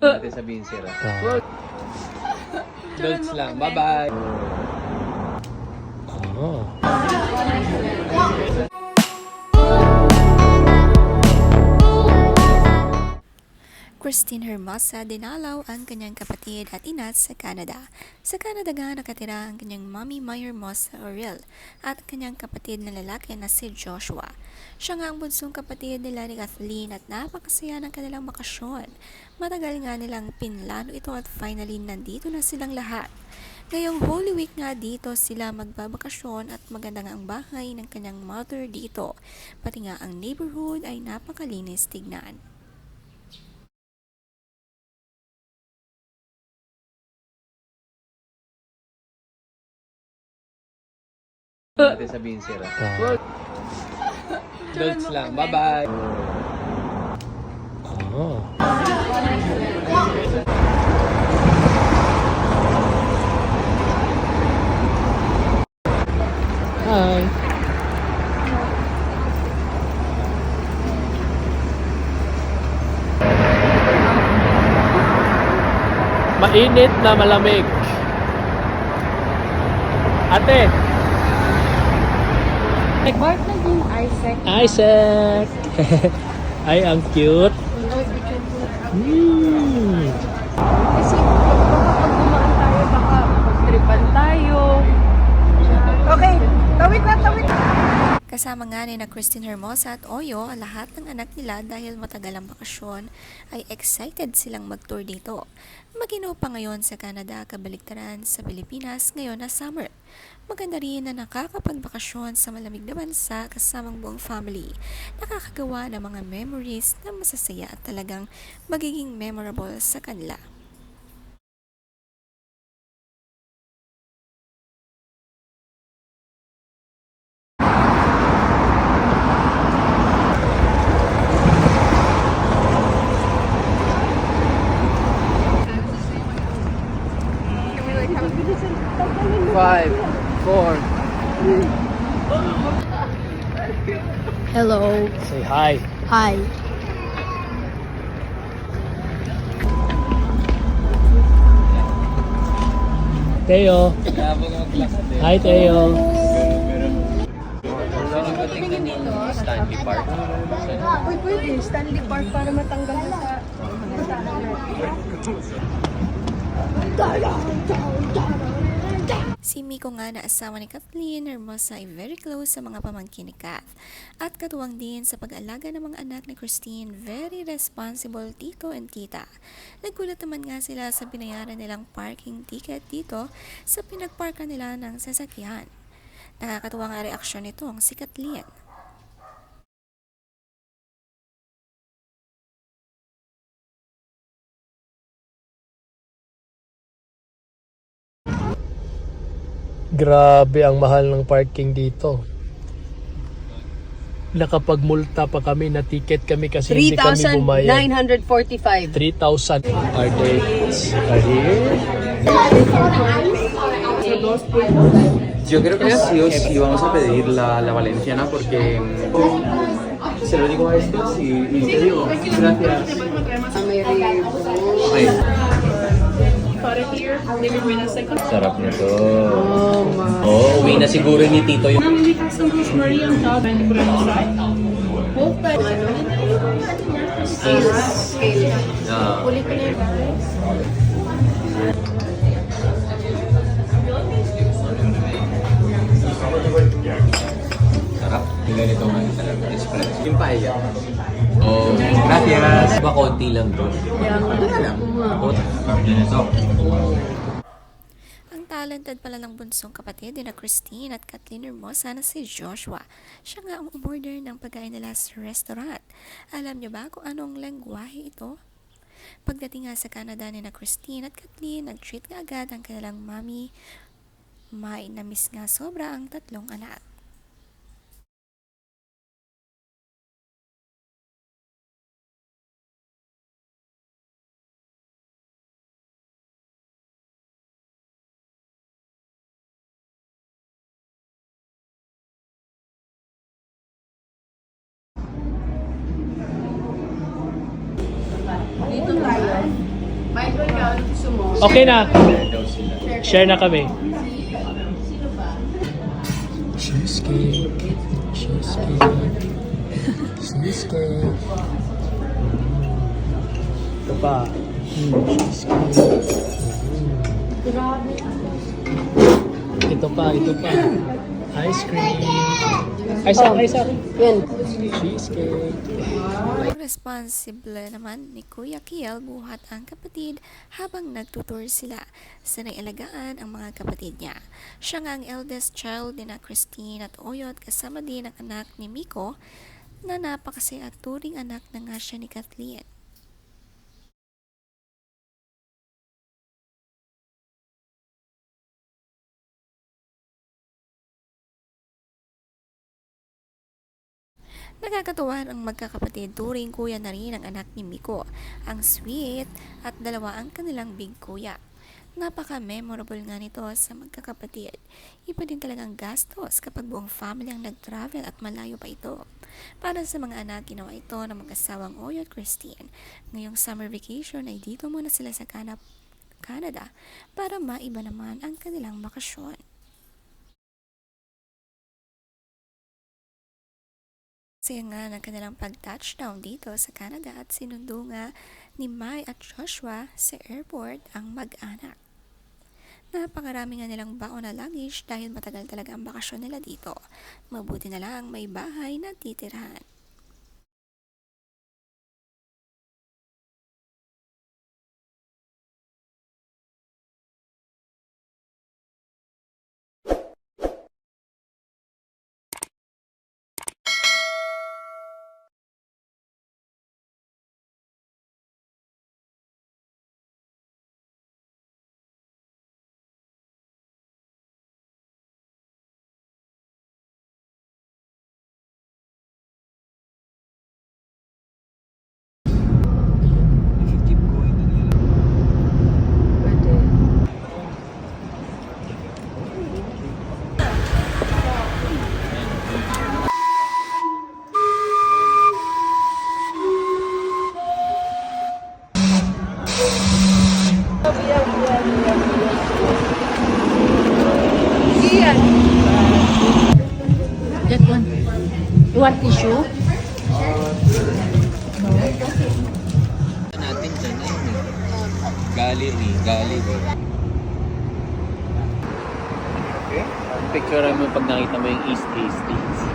Natin sabihin sira. Loads lang. Bye-bye. Oh. Christine Hermosa dinalaw ang kanyang kapatid at ina sa Canada. Sa Canada nga nakatira ang kanyang mommy May Hermosa Oriel at kanyang kapatid na lalaki na si Joshua. Siya nga ang bunsong kapatid nila ni Kathleen at napakasaya ng kanilang bakasyon. Matagal nga nilang pinlano ito at finally nandito na silang lahat. Ngayong Holy Week nga dito sila magbabakasyon at maganda nga ang bahay ng kanyang mother dito. Pati nga ang neighborhood ay napakalinis tignan. Natin sabihin sira. Loads lang. Bye-bye. Oh. Hi. Mainit na malamig. Ate. Nag-bark na din Isaac. Isaac. Ay, ang cute. Kasi baka pag dumaan tayo, baka pagtripan tayo. Okay, tawid na. Kasama nga ni na Christine Hermosa at Oyo ang lahat ng anak nila dahil matagal ang bakasyon ay excited silang mag-tour dito. Maginaw pa ngayon sa Canada, kabaliktaran sa Pilipinas ngayon na summer. Maganda rin na nakakapagbakasyon sa malamig na bansa kasamang buong family. Nakakagawa ng mga memories na masasaya at talagang magiging memorable sa kanila. Five, four. Hello. Say hi. Hi. Teo. Hi, Teo. Stanley Park. Uy, pwede. Stanley Park para matanggal na sa... Si Miko nga na asawa ni Kathleen Hermosa ay very close sa mga pamangkin ni Kath. At katuwang din sa pag-alaga ng mga anak ni Christine, very responsible tito and tita. Nagulat naman nga sila sa binayaran nilang parking ticket dito sa pinagparkan nila ng sasakyan. Nakakatuwa nga reaksyon nitong si Kathleen. Grabe ang mahal ng parking dito. Nakapagmulta pa kami, na ticket kami kasi hindi kami bumayad. 3,945. 3,000. Our dates are here. Yo creo que sí o sí vamos a pedir la valenciana porque se lo digo a estos y te digo gracias. Okay. Sarap nito. Oh, uwi na siguro ni Tito yung... Sarap. Tingnan nito nga talaga. Express. Yung paella. Oh, gracias. Ba konti lang to? Ang talented pala ng bunsong kapatid ni na Christine at Kathleen Hermosa na si Joshua. Siya nga ang umorder ng pagkain nila sa restaurant. Alam niyo ba kung anong lengguwahe ito? Pagdating nga sa Canada ni na Christine at Kathleen, nag-treat nga agad ang kanilang mommy. May namiss nga sobra ang tatlong anak. Dito tayo. Okay na. Share na kami. Cheesecake. Cheesecake. Cheesecake. Ito pa. Cheesecake. Ito pa. Ice cream. Isaac. Cheesecake. Responsible naman ni Kuya Kiel buhat ang kapatid habang nagtutur sila sa naialagaan ang mga kapatid niya. Siya nga ang eldest child ni na Christine at Oyot kasama din ang anak ni Miko na napakasaya at turing anak na nga siya ni Kathleen. Nakakatuwa ang magkakapatid, turing kuya na rin ang anak ni Miko. Ang sweet at dalawa ang kanilang big kuya. Napaka-memorable nga nito sa magkakapatid. Iba din talagang gastos kapag buong family ang nag-travel at malayo pa ito. Para sa mga anak, ginawa ito ng mag-asawang Oyo at Christine. Ngayong summer vacation ay dito muna sila sa Canada para maiba naman ang kanilang bakasyon. Kasi nga ng kanilang pag-touchdown dito sa Canada at sinundo nga ni Mai at Joshua sa airport ang mag-anak. Napakarami nga nilang baon na luggage dahil matagal talaga ang bakasyon nila dito. Mabuti na lang may bahay na titirahan. That one. You want tissue? Natin dyan na yun eh. Gallery. Picture mo pag nakita mo yung East Hastings.